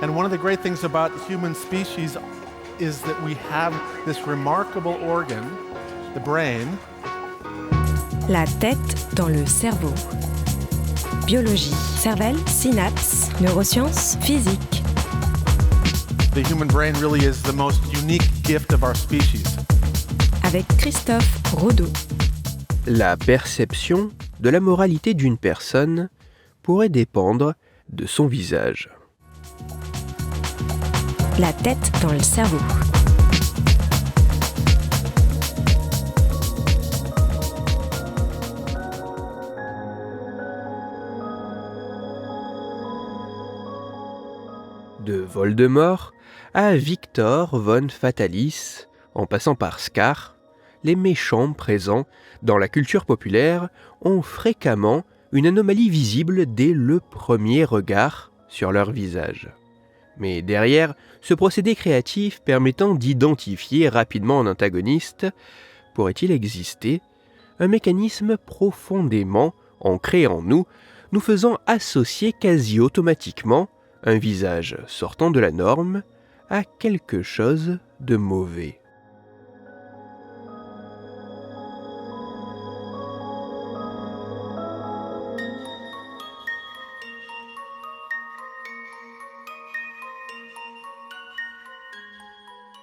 And one of the great things about human species is that we have this remarkable organ, the brain. La tête dans le cerveau. Biologie, cervelle, synapses, neurosciences, physique. The human brain really is the most unique gift of our species. Avec Christophe Rodeau. La perception de la moralité d'une personne pourrait dépendre de son visage. La tête dans le cerveau. De Voldemort à Victor von Fatalis, en passant par Scar, les méchants présents dans la culture populaire ont fréquemment une anomalie visible dès le premier regard sur leur visage. Mais derrière ce procédé créatif permettant d'identifier rapidement un antagoniste, pourrait-il exister un mécanisme profondément ancré en nous, nous faisant associer quasi automatiquement un visage sortant de la norme à quelque chose de mauvais.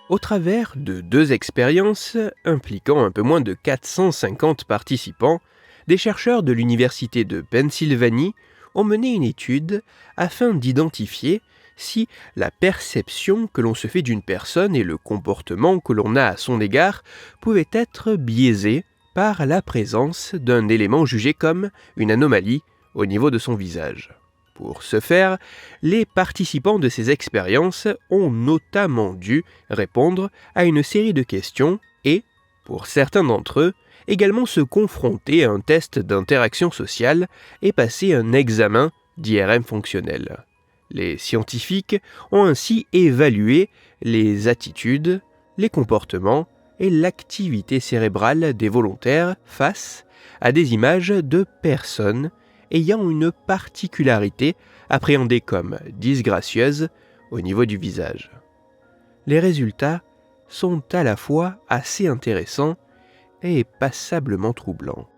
Au travers de 2 expériences impliquant un peu moins de 450 participants, des chercheurs de l'Université de Pennsylvanie ont mené une étude afin d'identifier si la perception que l'on se fait d'une personne et le comportement que l'on a à son égard pouvaient être biaisés par la présence d'un élément jugé comme une anomalie au niveau de son visage. Pour ce faire, les participants de ces expériences ont notamment dû répondre à une série de questions et, pour certains d'entre eux, également se confronter à un test d'interaction sociale et passer un examen d'IRM fonctionnel. Les scientifiques ont ainsi évalué les attitudes, les comportements et l'activité cérébrale des volontaires face à des images de personnes ayant une particularité appréhendée comme disgracieuse au niveau du visage. Les résultats sont à la fois assez intéressants et passablement troublants.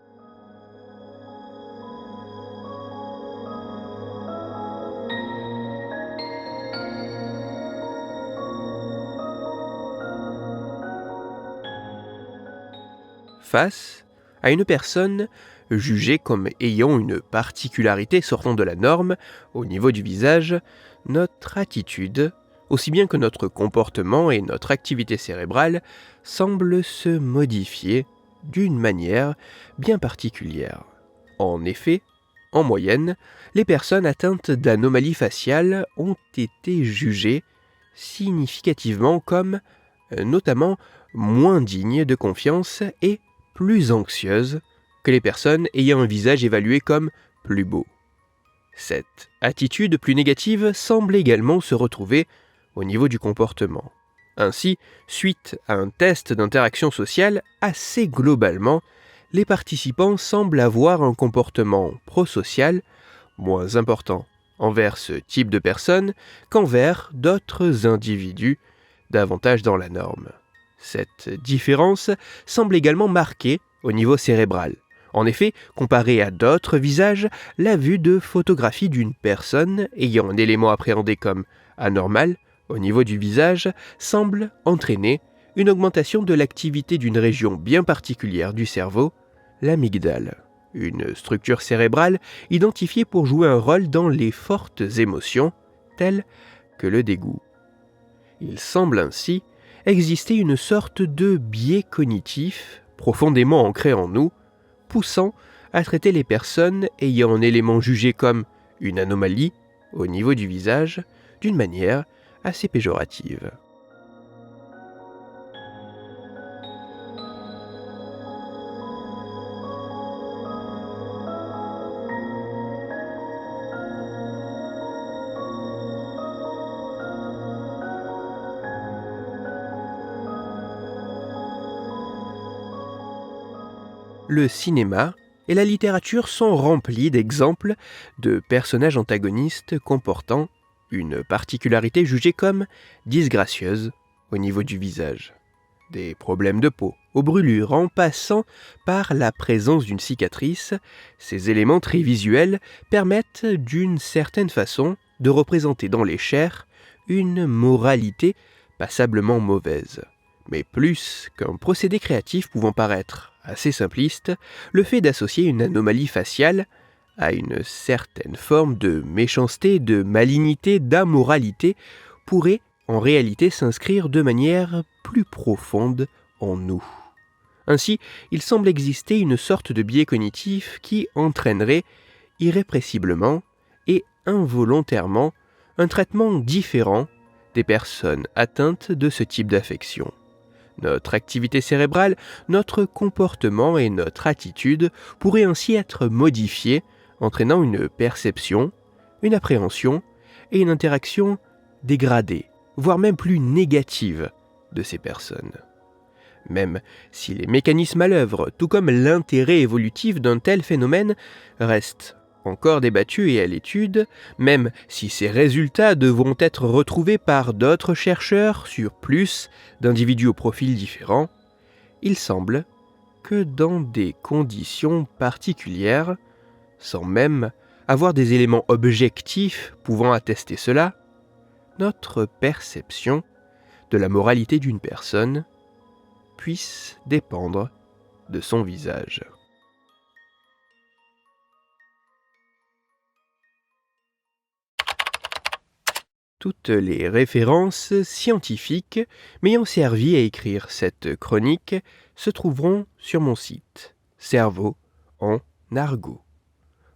Face à une personne jugée comme ayant une particularité sortant de la norme au niveau du visage, notre attitude, aussi bien que notre comportement et notre activité cérébrale, semblent se modifier d'une manière bien particulière. En effet, en moyenne, les personnes atteintes d'anomalies faciales ont été jugées significativement comme notamment moins dignes de confiance et plus anxieuses que les personnes ayant un visage évalué comme plus beau. Cette attitude plus négative semble également se retrouver au niveau du comportement. Ainsi, suite à un test d'interaction sociale, assez globalement, les participants semblent avoir un comportement prosocial moins important envers ce type de personnes qu'envers d'autres individus davantage dans la norme. Cette différence semble également marquée au niveau cérébral. En effet, comparé à d'autres visages, la vue de photographie d'une personne ayant un élément appréhendé comme anormal au niveau du visage semble entraîner une augmentation de l'activité d'une région bien particulière du cerveau, l'amygdale, une structure cérébrale identifiée pour jouer un rôle dans les fortes émotions, telles que le dégoût. Il semble ainsi exister une sorte de biais cognitif profondément ancré en nous, poussant à traiter les personnes ayant un élément jugé comme une anomalie au niveau du visage d'une manière assez péjorative. Le cinéma et la littérature sont remplis d'exemples de personnages antagonistes comportant une particularité jugée comme disgracieuse au niveau du visage. Des problèmes de peau, aux brûlures, en passant par la présence d'une cicatrice, ces éléments très visuels permettent d'une certaine façon de représenter dans les chairs une moralité passablement mauvaise. Mais plus qu'un procédé créatif pouvant paraître assez simpliste, le fait d'associer une anomalie faciale à une certaine forme de méchanceté, de malignité, d'ammoralité pourrait en réalité s'inscrire de manière plus profonde en nous. Ainsi, il semble exister une sorte de biais cognitif qui entraînerait irrépressiblement et involontairement un traitement différent des personnes atteintes de ce type d'affection. Notre activité cérébrale, notre comportement et notre attitude pourraient ainsi être modifiés, entraînant une perception, une appréhension et une interaction dégradée, voire même plus négative de ces personnes. Même si les mécanismes à l'œuvre, tout comme l'intérêt évolutif d'un tel phénomène, restent encore débattus et à l'étude, même si ces résultats devront être retrouvés par d'autres chercheurs sur plus d'individus au profil différent, il semble que dans des conditions particulières, sans même avoir des éléments objectifs pouvant attester cela, notre perception de la moralité d'une personne puisse dépendre de son visage. Toutes les références scientifiques m'ayant servi à écrire cette chronique se trouveront sur mon site Cerveau en argot.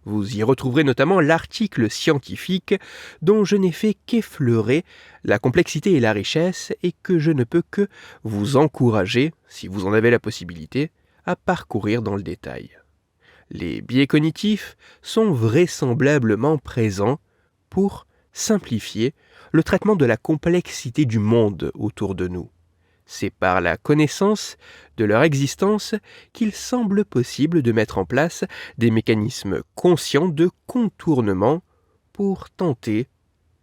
Vous y retrouverez notamment l'article scientifique dont je n'ai fait qu'effleurer la complexité et la richesse et que je ne peux que vous encourager, si vous en avez la possibilité, à parcourir dans le détail. Les biais cognitifs sont vraisemblablement présents pour simplifier le traitement de la complexité du monde autour de nous. C'est par la connaissance de leur existence qu'il semble possible de mettre en place des mécanismes conscients de contournement pour tenter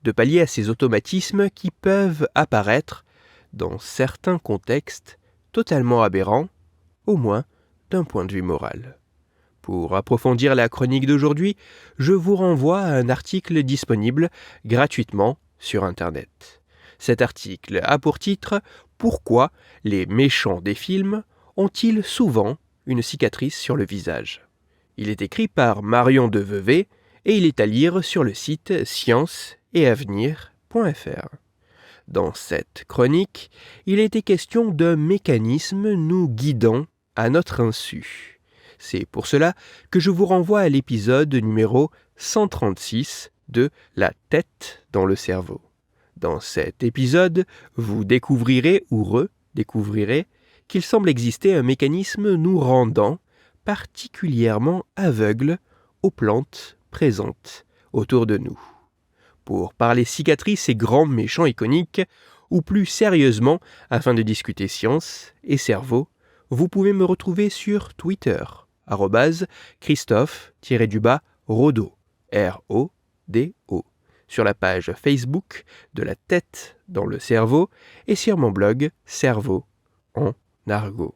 de pallier à ces automatismes qui peuvent apparaître dans certains contextes totalement aberrants, au moins d'un point de vue moral. Pour approfondir la chronique d'aujourd'hui, je vous renvoie à un article disponible gratuitement sur Internet. Cet article a pour titre « Pourquoi les méchants des films ont-ils souvent une cicatrice sur le visage ?» Il est écrit par Marion Deveuvé et il est à lire sur le site scienceetavenir.fr. Dans cette chronique, il était question d'un mécanisme nous guidant à notre insu. C'est pour cela que je vous renvoie à l'épisode numéro 136 de La tête dans le cerveau. Dans cet épisode, vous découvrirez ou redécouvrirez qu'il semble exister un mécanisme nous rendant particulièrement aveugles aux plantes présentes autour de nous. Pour parler cicatrices et grands méchants iconiques, ou plus sérieusement, afin de discuter science et cerveau, vous pouvez me retrouver sur Twitter, @Christophe_Rodo, R-O-D-O, sur la page Facebook de La tête dans le cerveau et sur mon blog Cerveau en argot.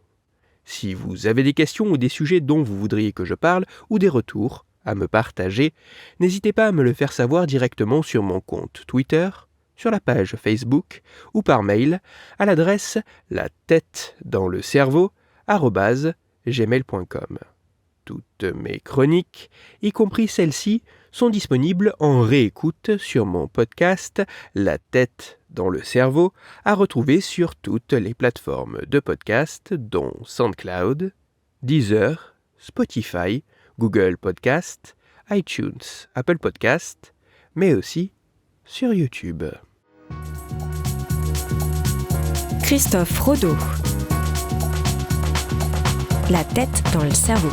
Si vous avez des questions ou des sujets dont vous voudriez que je parle ou des retours à me partager, n'hésitez pas à me le faire savoir directement sur mon compte Twitter, sur la page Facebook ou par mail à l'adresse latettedanslecerveau@gmail.com. Toutes mes chroniques, y compris celles-ci, sont disponibles en réécoute sur mon podcast La tête dans le cerveau, à retrouver sur toutes les plateformes de podcast dont SoundCloud, Deezer, Spotify, Google Podcast, iTunes, Apple Podcast, mais aussi sur YouTube. Christophe Rodo. La tête dans le cerveau.